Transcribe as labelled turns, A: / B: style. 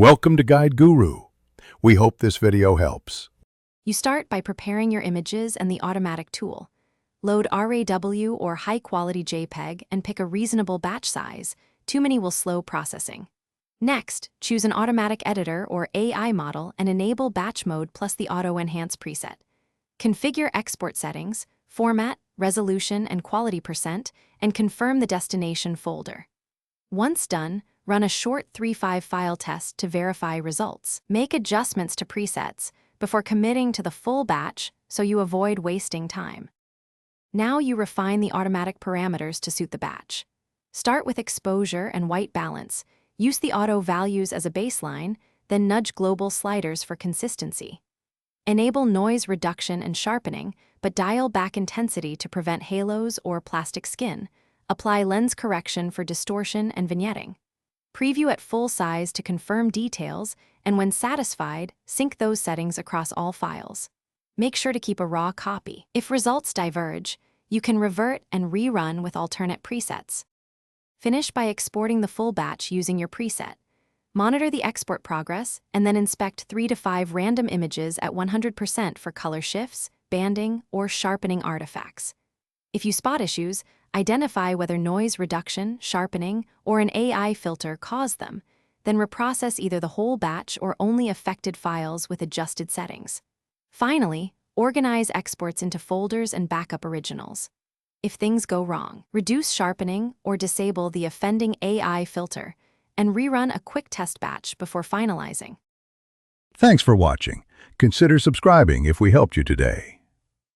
A: Welcome to Guide Guru. We hope this video helps.
B: You start by preparing your images and the automatic tool. Load RAW or high-quality JPEG and pick a reasonable batch size. Too many will slow processing. Next, choose an automatic editor or AI model and enable batch mode plus the auto-enhance preset. Configure export settings, format, resolution, and quality %, and confirm the destination folder. Once done, run a short 3.5 file test to verify results. Make adjustments to presets before committing to the full batch so you avoid wasting time. Now you refine the automatic parameters to suit the batch. Start with exposure and white balance. Use the auto values as a baseline, then nudge global sliders for consistency. Enable noise reduction and sharpening, but dial back intensity to prevent halos or plastic skin. Apply lens correction for distortion and vignetting. Preview at full size to confirm details, and when satisfied, sync those settings across all files. Make sure to keep a raw copy. If results diverge, you can revert and rerun with alternate presets. Finish by exporting the full batch using your preset. Monitor the export progress, and then inspect 3 to 5 random images at 100% for color shifts, banding, or sharpening artifacts. If you spot issues, identify whether noise reduction, sharpening, or an AI filter caused them, then reprocess either the whole batch or only affected files with adjusted settings. Finally, organize exports into folders and backup originals. If things go wrong, reduce sharpening or disable the offending AI filter, and rerun a quick test batch before finalizing.
A: Thanks for watching. Consider subscribing if we helped you today.